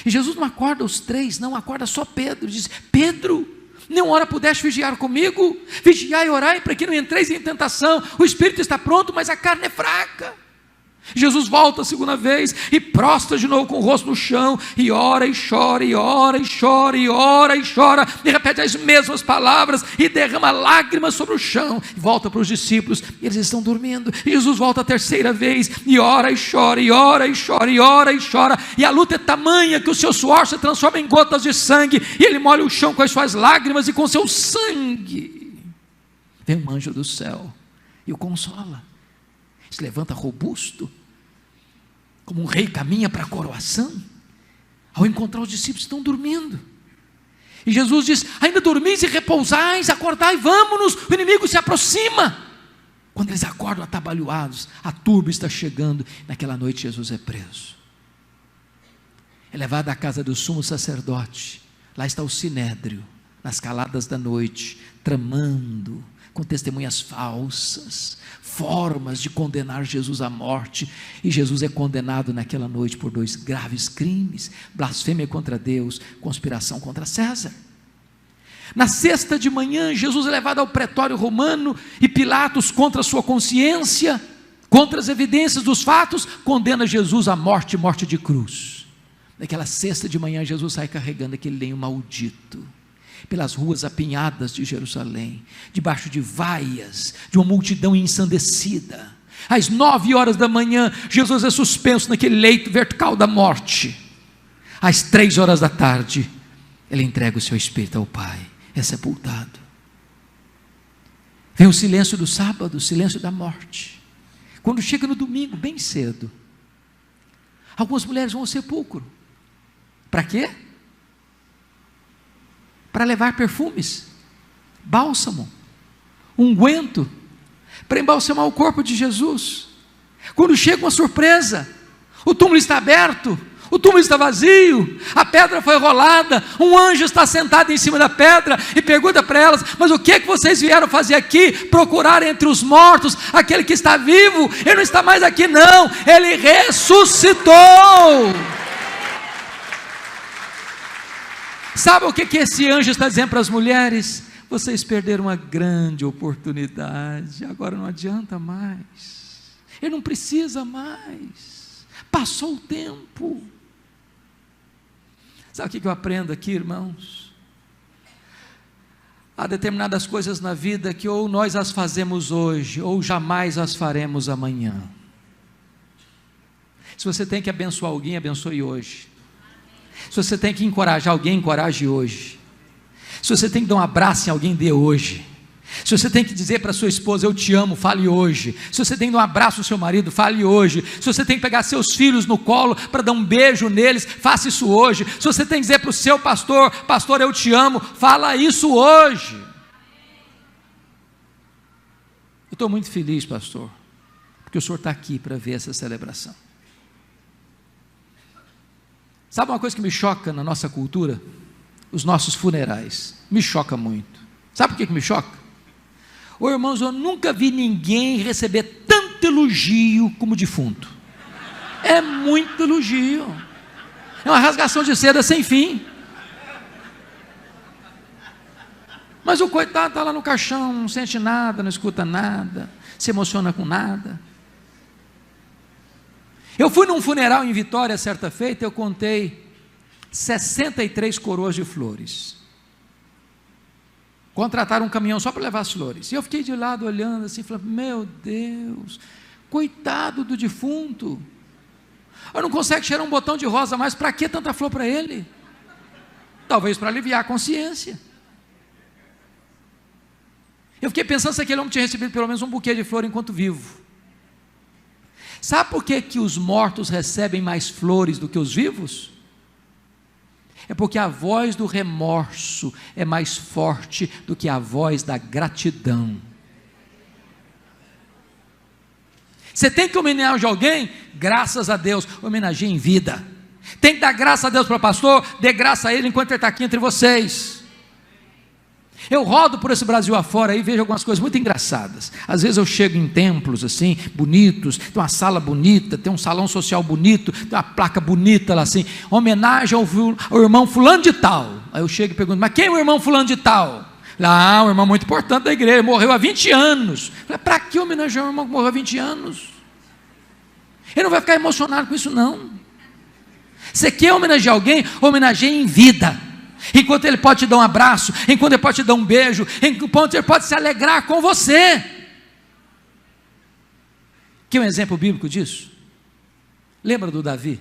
E Jesus não acorda os três, não, acorda só Pedro. Diz: Pedro, nenhuma hora pudeste vigiar comigo? Vigiai e orai para que não entreis em tentação. O espírito está pronto, mas a carne é fraca. Jesus volta a segunda vez e prostra de novo com o rosto no chão, e ora e chora, e ora e chora, e ora e chora, e repete as mesmas palavras, e derrama lágrimas sobre o chão, e volta para os discípulos, e eles estão dormindo. E Jesus volta a terceira vez, e ora e chora, e ora e chora, e ora e chora, e a luta é tamanha que o seu suor se transforma em gotas de sangue, e ele molha o chão com as suas lágrimas e com seu sangue. Vem um anjo do céu e o consola. Se levanta robusto, como um rei caminha para a coroação. Ao encontrar os discípulos, estão dormindo. E Jesus diz: ainda dormis e repousais, acordai, vamos-nos, o inimigo se aproxima. Quando eles acordam atabalhoados, a turba está chegando. Naquela noite Jesus é preso, é levado à casa do sumo sacerdote. Lá está o sinédrio, nas caladas da noite, tramando com testemunhas falsas, formas de condenar Jesus à morte. E Jesus é condenado naquela noite por 2 graves crimes: blasfêmia contra Deus, conspiração contra César. Na sexta de manhã, Jesus é levado ao pretório romano, e Pilatos, contra a sua consciência, contra as evidências dos fatos, condena Jesus à morte, morte de cruz. Naquela sexta de manhã, Jesus sai carregando aquele lenho maldito pelas ruas apinhadas de Jerusalém, debaixo de vaias de uma multidão ensandecida. Às 9 horas da manhã, Jesus é suspenso naquele leito vertical da morte. Às 3 horas da tarde, ele entrega o seu espírito ao Pai, é sepultado. Vem o silêncio do sábado, o silêncio da morte. Quando chega no domingo, bem cedo, algumas mulheres vão ao sepulcro. Para quê? Para levar perfumes, bálsamo, unguento, para embalsamar o corpo de Jesus. Quando chega uma surpresa, o túmulo está aberto, o túmulo está vazio, a pedra foi rolada, um anjo está sentado em cima da pedra e pergunta para elas: mas o que é que vocês vieram fazer aqui? Procurar entre os mortos aquele que está vivo? Ele não está mais aqui não, ele ressuscitou. Sabe o que esse anjo está dizendo para as mulheres? Vocês perderam uma grande oportunidade, agora não adianta mais, ele não precisa mais, passou o tempo. Sabe o que eu aprendo aqui, irmãos? Há determinadas coisas na vida que ou nós as fazemos hoje, ou jamais as faremos amanhã. Se você tem que abençoar alguém, abençoe hoje. Se você tem que encorajar alguém, encoraje hoje. Se você tem que dar um abraço em alguém, dê hoje. Se você tem que dizer para sua esposa: eu te amo, fale hoje. Se você tem que dar um abraço ao seu marido, fale hoje. Se você tem que pegar seus filhos no colo para dar um beijo neles, faça isso hoje. Se você tem que dizer para o seu pastor: pastor, eu te amo, fala isso hoje. Eu estou muito feliz, pastor, porque o senhor está aqui para ver essa celebração. Sabe uma coisa que me choca na nossa cultura? Os nossos funerais, me choca muito. Sabe por que me choca? Ô irmãos, eu nunca vi ninguém receber tanto elogio como defunto. É muito elogio, é uma rasgação de seda sem fim. Mas o coitado está lá no caixão, não sente nada, não escuta nada, se emociona com nada. Eu fui num funeral em Vitória certa feita, eu contei 63 coroas de flores. Contrataram um caminhão só para levar as flores. E eu fiquei de lado olhando assim, falando: meu Deus, coitado do defunto. Eu não consegue cheirar um botão de rosa mais, para que tanta flor para ele? Talvez para aliviar a consciência. Eu fiquei pensando se aquele homem tinha recebido pelo menos um buquê de flor enquanto vivo. Sabe por que os mortos recebem mais flores do que os vivos? É porque a voz do remorso é mais forte do que a voz da gratidão. Você tem que homenagear alguém? Graças a Deus, homenageie em vida. Tem que dar graças a Deus para o pastor? Dê graça a ele enquanto ele está aqui entre vocês. Eu rodo por esse Brasil afora e vejo algumas coisas muito engraçadas. Às vezes eu chego em templos assim, bonitos, tem uma sala bonita, tem um salão social bonito, tem uma placa bonita lá assim, homenagem ao irmão fulano de tal. Aí eu chego e pergunto, mas quem é o irmão fulano de tal? Lá, um irmão muito importante da igreja, morreu há 20 anos. Para que homenagear um irmão que morreu há 20 anos? Ele não vai ficar emocionado com isso não. Você quer homenagear alguém? Homenageie em vida. Enquanto ele pode te dar um abraço, enquanto ele pode te dar um beijo, enquanto ele pode se alegrar com você. Quer um exemplo bíblico disso? Lembra do Davi?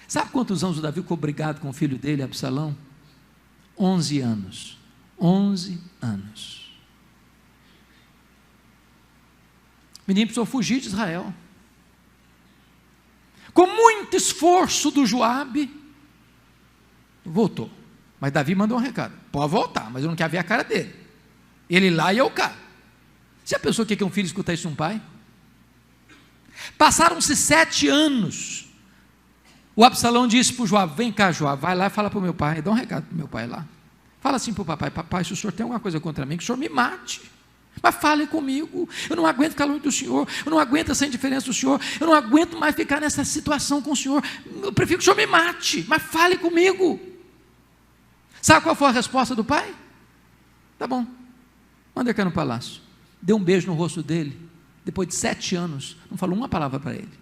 Sabe quantos anos o Davi ficou brigado com o filho dele, Absalão? 11 anos. 11 anos. O menino precisou fugir de Israel. Com muito esforço do Joabe, voltou. Mas Davi mandou um recado: pode voltar, mas eu não quero ver a cara dele. Ele lá e eu cá. Você já pensou o que é um filho escutar isso de um pai? Passaram-se 7 anos. O Absalão disse para o Joabe: vem cá, Joabe, vai lá e fala para o meu pai, dá um recado para o meu pai lá. Fala assim para o papai: papai, se o senhor tem alguma coisa contra mim, que o senhor me mate. Mas fale comigo, eu não aguento ficar longe do Senhor, eu não aguento essa indiferença do Senhor, eu não aguento mais ficar nessa situação com o Senhor, eu prefiro que o Senhor me mate, mas fale comigo. Sabe qual foi a resposta do pai? Tá bom, manda cá no palácio. Deu um beijo no rosto dele, depois de 7 anos, não falou uma palavra para ele,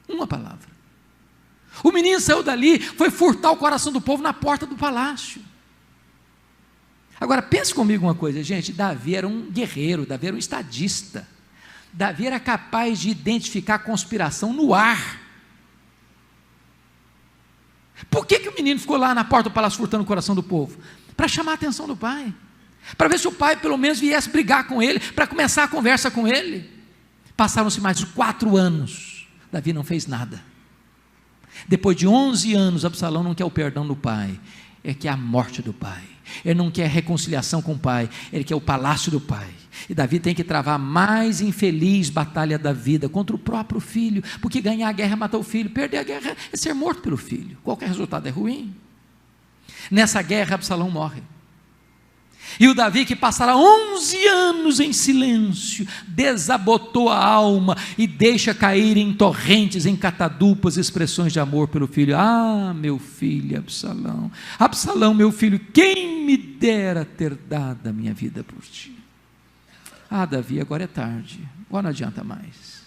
uma palavra. O menino saiu dali, foi furtar o coração do povo na porta do palácio. Agora, pense comigo uma coisa, gente. Davi era um guerreiro, Davi era um estadista. Davi era capaz de identificar a conspiração no ar. Por que o menino ficou lá na porta do palácio furtando o coração do povo? Para chamar a atenção do pai, para ver se o pai pelo menos viesse brigar com ele, para começar a conversa com ele. Passaram-se mais de 4 anos, Davi não fez nada. Depois de 11 anos, Absalão não quer o perdão do pai, ele quer a morte do pai. Ele não quer reconciliação com o pai, ele quer o palácio do pai. E Davi tem que travar a mais infeliz batalha da vida contra o próprio filho, porque ganhar a guerra é matar o filho, perder a guerra é ser morto pelo filho. Qualquer resultado é ruim. Nessa guerra, Absalão morre. E o Davi, que passará 11 anos em silêncio, desabotou a alma e deixa cair em torrentes, em catadupas, expressões de amor pelo filho. Ah, meu filho Absalão, Absalão, meu filho, quem me dera ter dado a minha vida por ti. Ah, Davi, agora é tarde, agora não adianta mais.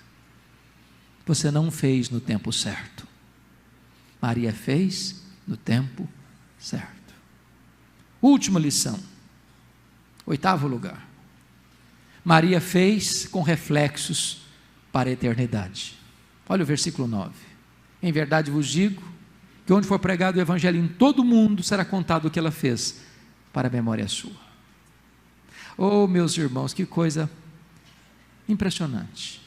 Você não fez no tempo certo. Maria fez no tempo certo. Última lição. 8º lugar, Maria fez com reflexos para a eternidade. Olha o versículo 9: em verdade vos digo, que onde for pregado o evangelho em todo o mundo, será contado o que ela fez, para a memória sua. Oh, meus irmãos, que coisa impressionante,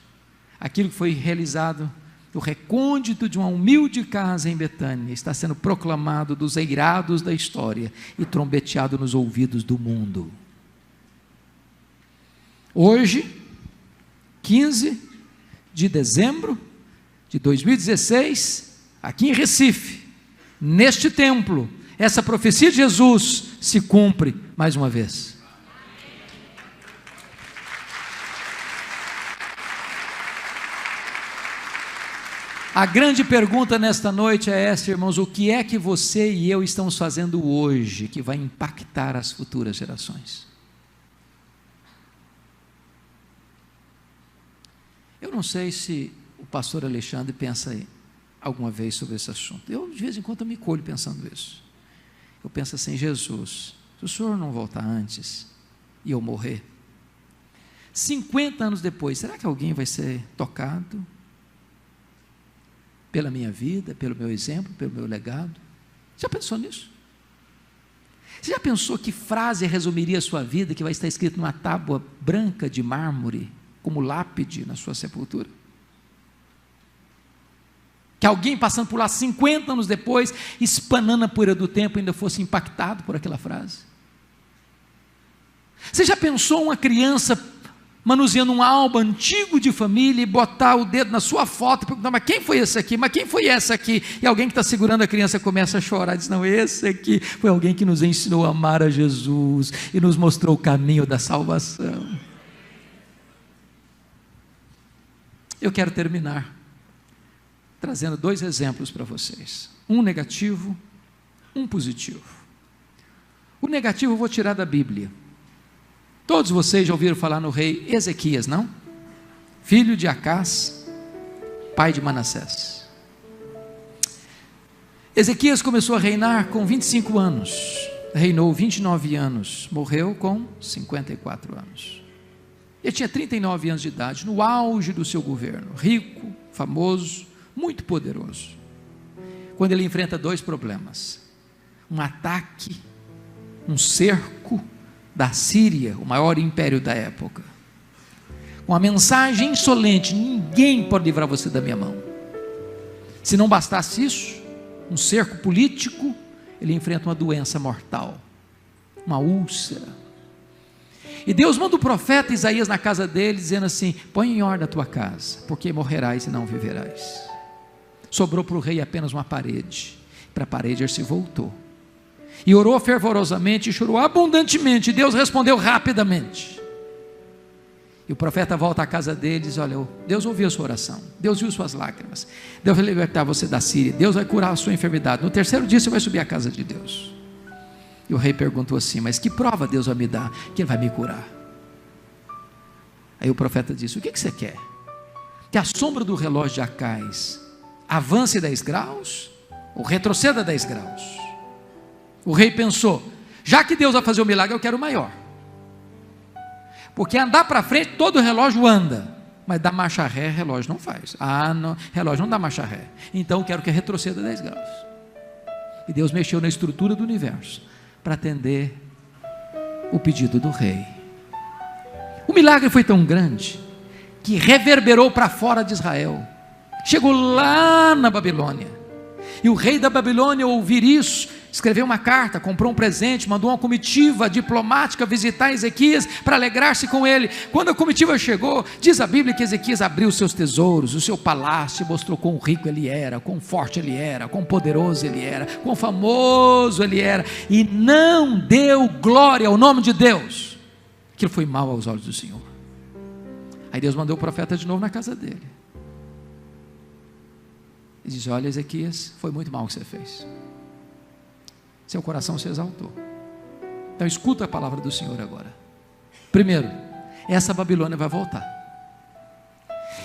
aquilo que foi realizado no recôndito de uma humilde casa em Betânia, está sendo proclamado dos eirados da história e trombeteado nos ouvidos do mundo. Hoje, 15 de dezembro de 2016, aqui em Recife, neste templo, essa profecia de Jesus se cumpre mais uma vez. A grande pergunta nesta noite é essa, irmãos: o que é que você e eu estamos fazendo hoje que vai impactar as futuras gerações? Eu não sei se o pastor Alexandre pensa alguma vez sobre esse assunto. Eu, de vez em quando, me colho pensando isso. Eu penso assim: Jesus, se o senhor não voltar antes e eu morrer, 50 anos depois, será que alguém vai ser tocado pela minha vida, pelo meu exemplo, pelo meu legado? Já pensou nisso? Você já pensou que frase resumiria a sua vida, que vai estar escrito numa tábua branca de mármore, como lápide na sua sepultura? Que alguém passando por lá 50 anos depois, espanando a poeira do tempo, ainda fosse impactado por aquela frase? Você já pensou uma criança manuseando um álbum antigo de família e botar o dedo na sua foto e perguntar, mas quem foi esse aqui? Mas quem foi essa aqui? E alguém que está segurando a criança começa a chorar, diz, não, esse aqui foi alguém que nos ensinou a amar a Jesus e nos mostrou o caminho da salvação. Eu quero terminar trazendo 2 exemplos para vocês, um negativo, um positivo. O negativo eu vou tirar da Bíblia. Todos vocês já ouviram falar no rei Ezequias, não? Filho de Acás, pai de Manassés. Ezequias começou a reinar com 25 anos, reinou 29 anos, morreu com 54 anos. Ele tinha 39 anos de idade, no auge do seu governo, rico, famoso, muito poderoso. Quando ele enfrenta 2 problemas, um ataque, um cerco da Síria, o maior império da época, com a mensagem insolente, ninguém pode livrar você da minha mão. Se não bastasse isso, um cerco político, ele enfrenta uma doença mortal, uma úlcera, e Deus manda o profeta Isaías na casa dele, dizendo assim, põe em ordem a tua casa, porque morrerás e não viverás. Sobrou para o rei apenas uma parede, para a parede ele se voltou, e orou fervorosamente, e chorou abundantemente, e Deus respondeu rapidamente, e o profeta volta à casa dele e diz, olha, Deus ouviu a sua oração, Deus viu suas lágrimas, Deus vai libertar você da Síria, Deus vai curar a sua enfermidade, no 3º dia você vai subir à casa de Deus. E o rei perguntou assim, mas que prova Deus vai me dar, que Ele vai me curar? Aí o profeta disse, o que você quer? Que a sombra do relógio de Acás avance 10 graus, ou retroceda 10 graus? O rei pensou, já que Deus vai fazer o milagre, eu quero o maior, porque andar para frente, todo relógio anda, mas dar marcha ré, relógio não faz. Não, relógio não dá marcha ré, então eu quero que retroceda 10 graus, e Deus mexeu na estrutura do universo, para atender o pedido do rei. O milagre foi tão grande, que reverberou para fora de Israel, chegou lá na Babilônia, e o rei da Babilônia, ao ouvir isso, escreveu uma carta, comprou um presente, mandou uma comitiva diplomática visitar Ezequias, para alegrar-se com ele. Quando a comitiva chegou, diz a Bíblia que Ezequias abriu seus tesouros, o seu palácio, mostrou quão rico ele era, quão forte ele era, quão poderoso ele era, quão famoso ele era, e não deu glória ao nome de Deus. Aquilo foi mal aos olhos do Senhor. Aí Deus mandou o profeta de novo na casa dele, e diz, olha Ezequias, foi muito mal o que você fez, seu coração se exaltou. Então escuta a palavra do Senhor agora. Primeiro, essa Babilônia vai voltar,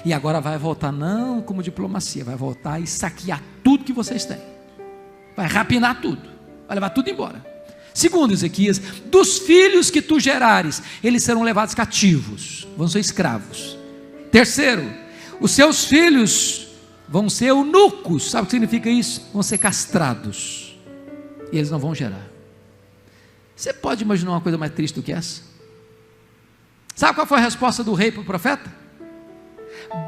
e agora vai voltar não como diplomacia, vai voltar e saquear tudo que vocês têm, vai rapinar tudo, vai levar tudo embora. Segundo Ezequias, dos filhos que tu gerares, eles serão levados cativos, vão ser escravos. Terceiro, os seus filhos vão ser eunucos. Sabe o que significa isso? Vão ser castrados, e eles não vão gerar. Você pode imaginar uma coisa mais triste do que essa? Sabe qual foi a resposta do rei para o profeta?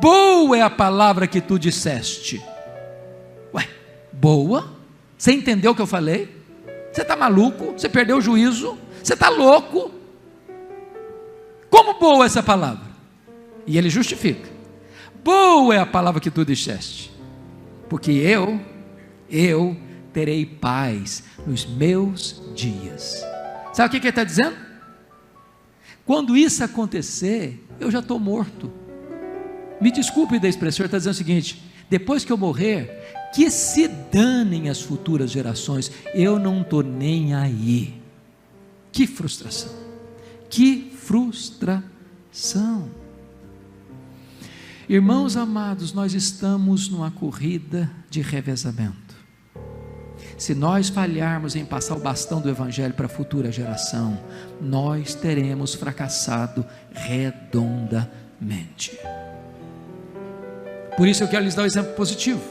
Boa é a palavra que tu disseste. Ué, boa? Você entendeu o que eu falei? Você está maluco? Você perdeu o juízo? Você está louco? Como boa essa palavra? E ele justifica, boa é a palavra que tu disseste, porque eu terei paz nos meus dias. Sabe o que ele está dizendo? Quando isso acontecer, eu já estou morto. Me desculpe da expressão, ele está dizendo o seguinte, depois que eu morrer, que se danem as futuras gerações, eu não estou nem aí. Que frustração, que frustração. Irmãos amados, nós estamos numa corrida de revezamento. Se nós falharmos em passar o bastão do Evangelho para a futura geração, nós teremos fracassado redondamente. Por isso eu quero lhes dar um exemplo positivo.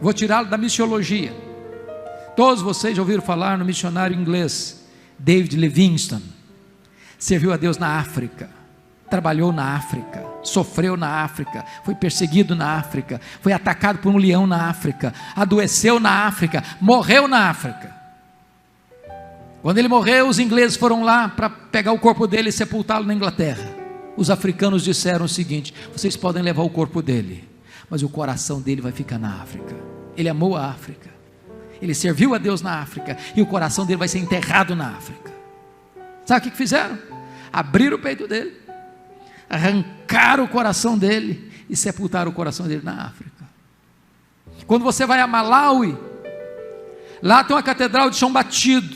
Vou tirá-lo da missiologia. Todos vocês já ouviram falar no missionário inglês David Livingstone. Serviu a Deus na África, trabalhou na África, sofreu na África, foi perseguido na África, foi atacado por um leão na África, adoeceu na África, morreu na África. Quando ele morreu, os ingleses foram lá para pegar o corpo dele e sepultá-lo na Inglaterra. os africanos disseram o seguinte: vocês podem levar o corpo dele, mas o coração dele vai ficar na África. Ele amou a África, ele serviu a Deus na África, e o coração dele vai ser enterrado na África. Sabe o que fizeram? Abriram o peito dele, arrancaram o coração dele e sepultaram o coração dele na África. Quando você vai a Malawi, lá tem uma catedral de chão batido,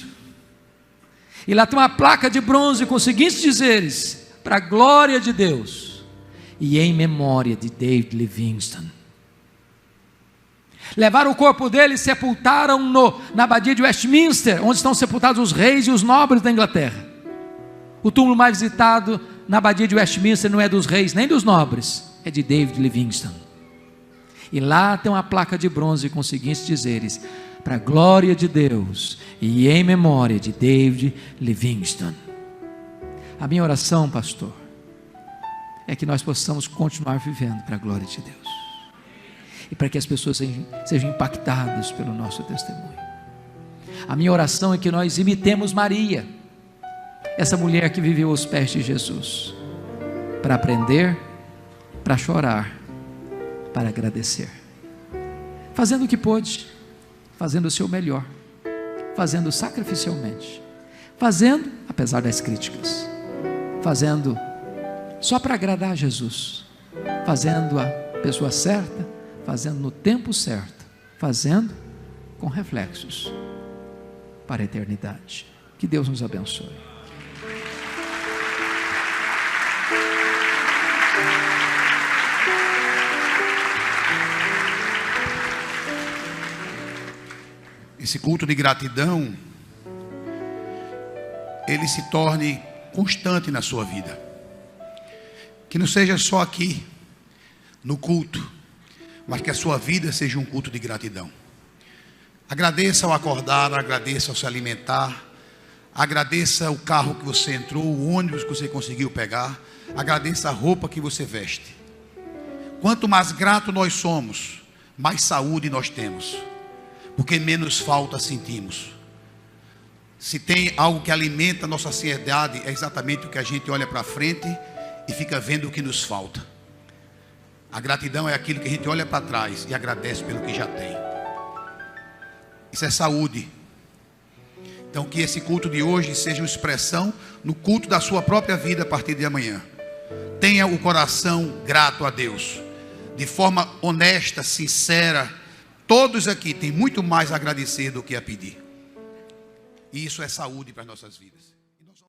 e lá tem uma placa de bronze com os seguintes dizeres: para a glória de Deus e em memória de David Livingstone. Levaram o corpo dele e sepultaram-no na abadia de Westminster, onde estão sepultados os reis e os nobres da Inglaterra. O túmulo mais visitado na abadia de Westminster não é dos reis nem dos nobres, é de David Livingstone. E lá tem uma placa de bronze com os seguintes dizeres: para a glória de Deus e em memória de David Livingstone. A minha oração, pastor, é que nós possamos continuar vivendo para a glória de Deus, e para que as pessoas sejam impactadas pelo nosso testemunho. A minha oração é que nós imitemos Maria, essa mulher que viveu aos pés de Jesus, para aprender, para chorar, para agradecer, fazendo o que pôde, fazendo o seu melhor, fazendo sacrificialmente, fazendo apesar das críticas, fazendo só para agradar a Jesus, fazendo a pessoa certa, fazendo no tempo certo, fazendo com reflexos para a eternidade. Que Deus nos abençoe. Esse culto de gratidão, ele se torne constante na sua vida. Que não seja só aqui, no culto, mas que a sua vida seja um culto de gratidão. Agradeça ao acordar, agradeça ao se alimentar, agradeça o carro que você entrou, o ônibus que você conseguiu pegar, agradeça a roupa que você veste. Quanto mais grato nós somos, mais saúde nós temos, porque menos falta sentimos. Se tem algo que alimenta a nossa ansiedade, é exatamente o que a gente olha para frente e fica vendo o que nos falta. A gratidão é aquilo que a gente olha para trás e agradece pelo que já tem. Isso é saúde. Então que esse culto de hoje seja uma expressão no culto da sua própria vida a partir de amanhã. Tenha o coração grato a Deus, de forma honesta, sincera. Todos aqui têm muito mais a agradecer do que a pedir. E isso é saúde para as nossas vidas.